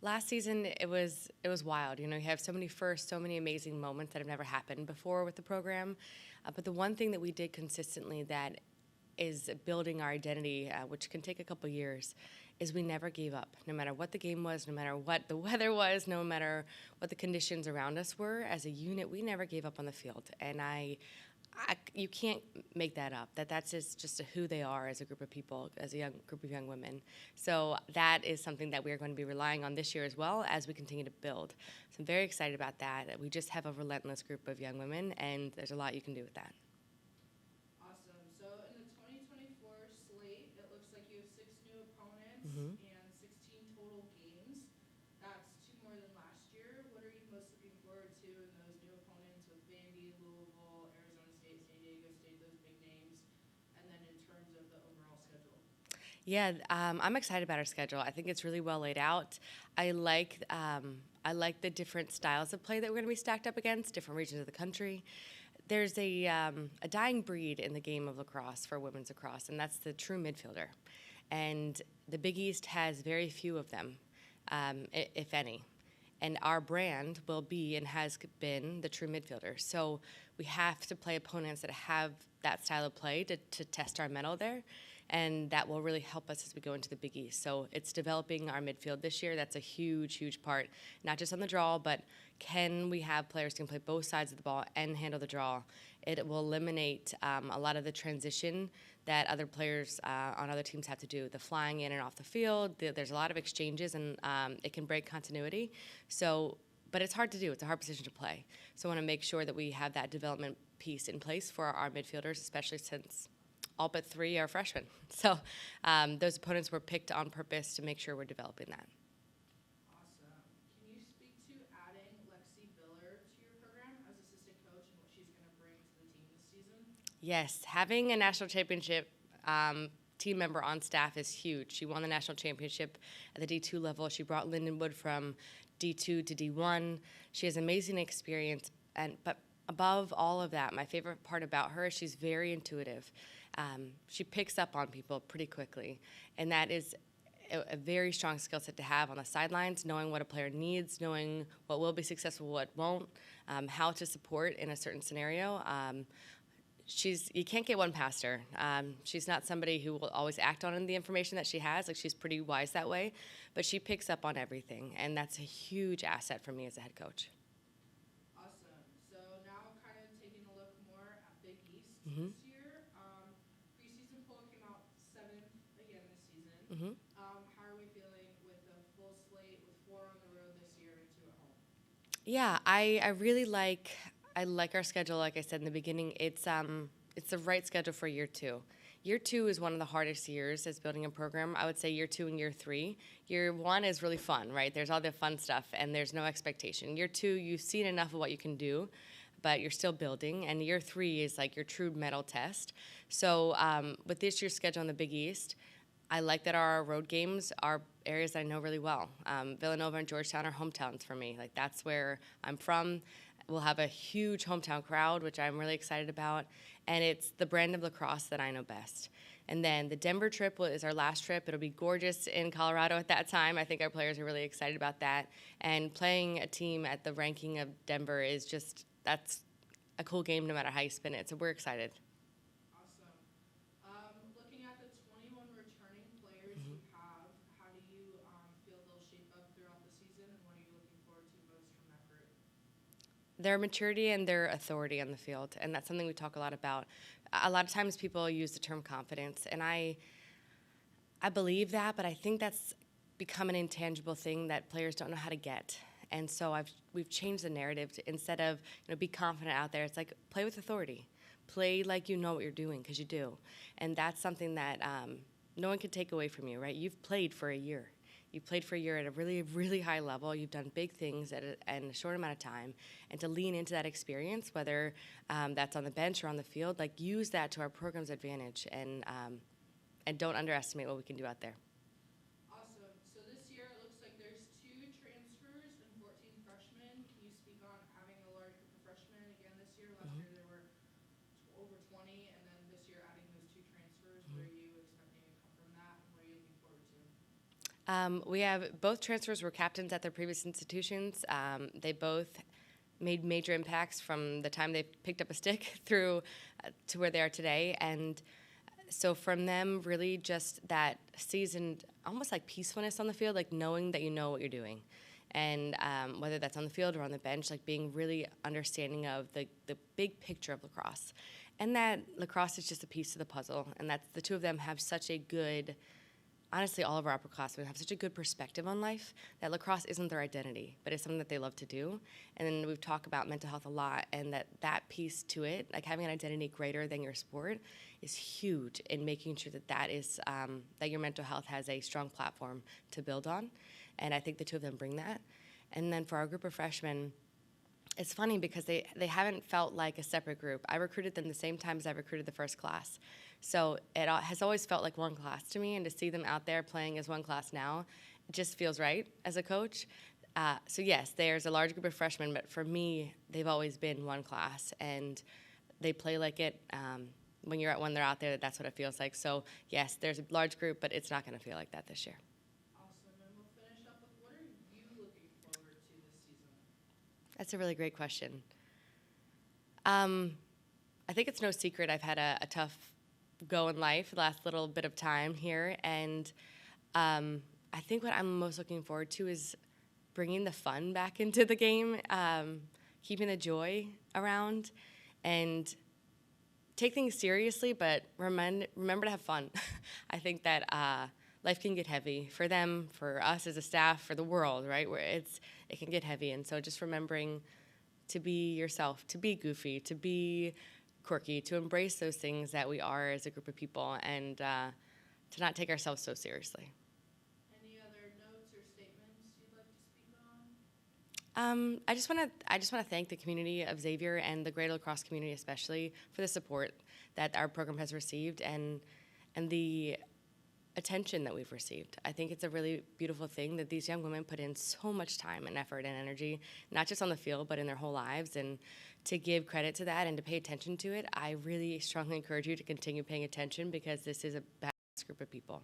Last season, it was wild. You know, you have so many firsts, so many amazing moments that have never happened before with the program. But the one thing that we did consistently that is building our identity, which can take a couple years, is we never gave up. No matter what the game was, no matter what the weather was, no matter what the conditions around us were, as a unit, we never gave up on the field. And you can't make that up. That's just who they are as a group of people, as a young group of young women. So that is something that we are going to be relying on this year as well as we continue to build. So I'm very excited about that. We just have a relentless group of young women, and there's a lot you can do with that. Awesome. So in the 2024 slate, it looks like you have 6 new opponents Mm-hmm. and 16 total games. That's 2 more than last year. What are you most looking forward to in those new opponents with Vandy, Louisville, Arizona State, San Diego State, those big names? And then in terms of the overall schedule? Yeah, I'm excited about our schedule. I think it's really well laid out. I like the different styles of play that we're going to be stacked up against, different regions of the country. There's a dying breed in the game of lacrosse for women's lacrosse, and that's the true midfielder. And the Big East has very few of them, if any. And our brand will be and has been the true midfielder. So we have to play opponents that have that style of play to test our mettle there. And that will really help us as we go into the Big East. So it's developing our midfield this year. That's a huge, huge part, not just on the draw, but can we have players who can play both sides of the ball and handle the draw? It will eliminate a lot of the transition that other players on other teams have to do, the flying in and off the field. There's a lot of exchanges, and it can break continuity. So, but it's hard to do. It's a hard position to play. So I want to make sure that we have that development piece in place for our midfielders, especially since all but 3 are freshmen. So those opponents were picked on purpose to make sure we're developing that. Awesome. Can you speak to adding Lexi Biller to your program as assistant coach and what she's going to bring to the team this season? Yes, having a national championship team member on staff is huge. She won the national championship at the D2 level. She brought Lindenwood from D2 to D1. She has amazing experience, but above all of that, my favorite part about her is she's very intuitive. She picks up on people pretty quickly, and that is a very strong skill set to have on the sidelines, knowing what a player needs, knowing what will be successful, what won't, how to support in a certain scenario. You can't get one past her. She's not somebody who will always act on the information that she has. Like, she's pretty wise that way, but she picks up on everything, and that's a huge asset for me as a head coach. Awesome. So now kind of taking a look more at Big East Mm-hmm. this year. Preseason poll came out 7th again this season. Mm-hmm. How are we feeling with the full slate with 4 on the road this year and 2 at home? Yeah, I really like our schedule. Like I said in the beginning, it's the right schedule for year 2. Year 2 is one of the hardest years as building a program. I would say year 2 and year 3. Year 1 is really fun, right? There's all the fun stuff, and there's no expectation. Year 2, you've seen enough of what you can do, but you're still building. And year 3 is like your true medal test. So with this year's schedule in the Big East, I like that our road games are areas that I know really well. Villanova and Georgetown are hometowns for me. Like, that's where I'm from. We'll have a huge hometown crowd, which I'm really excited about. And it's the brand of lacrosse that I know best. And then the Denver trip is our last trip. It'll be gorgeous in Colorado at that time. I think our players are really excited about that. And playing a team at the ranking of Denver is that's a cool game no matter how you spin it. So we're excited. Awesome. Looking at the 21 returning players you have, how do you feel they'll shape up throughout the season, and what are you looking forward to most from that group? Their maturity and their authority on the field, and that's something we talk a lot about. A lot of times people use the term confidence, and I believe that, but I think that's become an intangible thing that players don't know how to get. And so we've changed the narrative to, instead of be confident out there, it's like play with authority, play like you know what you're doing, because you do, and that's something that no one can take away from you, right? You've played for a year. You played for a year at a really, really high level. You've done big things in a short amount of time. And to lean into that experience, whether that's on the bench or on the field, like, use that to our program's advantage, and don't underestimate what we can do out there. Awesome. So this year it looks like there's 2 transfers and 14 freshmen. Can you speak on having a large group of freshmen again this year? Last year there were over 20, and then this year adding those 2 transfers. What are you expecting to come from that, and what are you looking forward to? We have both transfers were captains at their previous institutions. They both made major impacts from the time they picked up a stick through to where they are today. And so from them, really just that seasoned, almost like peacefulness on the field, like knowing that you know what you're doing. And whether that's on the field or on the bench, like being really understanding of the big picture of lacrosse. And that lacrosse is just a piece of the puzzle. And that the two of them have such a good, honestly, all of our upperclassmen have such a good perspective on life that lacrosse isn't their identity, but it's something that they love to do. And then we've talked about mental health a lot, and that piece to it, like having an identity greater than your sport, is huge in making sure that is that your mental health has a strong platform to build on. And I think the two of them bring that. And then for our group of freshmen, it's funny because they haven't felt like a separate group. I recruited them the same time as I recruited the first class. So it has always felt like one class to me, and to see them out there playing as one class now, it just feels right as a coach. So yes, there's a large group of freshmen, but for me, they've always been one class, and they play like it. When they're out there, that's what it feels like. So yes, there's a large group, but it's not going to feel like that this year. Awesome. And we'll finish up with, what are you looking forward to this season? That's a really great question. I think it's no secret I've had a tough go in life the last little bit of time here, and I think what I'm most looking forward to is bringing the fun back into the game, keeping the joy around, and take things seriously, but remember to have fun. I think that life can get heavy for them, for us as a staff, for the world, right? Where it can get heavy, and so just remembering to be yourself, to be goofy, to be quirky, to embrace those things that we are as a group of people, and to not take ourselves so seriously. Any other notes or statements you'd like to speak on? I just want to thank the community of Xavier and the greater lacrosse community especially for the support that our program has received and the attention that we've received. I think it's a really beautiful thing that these young women put in so much time and effort and energy, not just on the field, but in their whole lives. And to give credit to that and to pay attention to it, I really strongly encourage you to continue paying attention, because this is a badass group of people.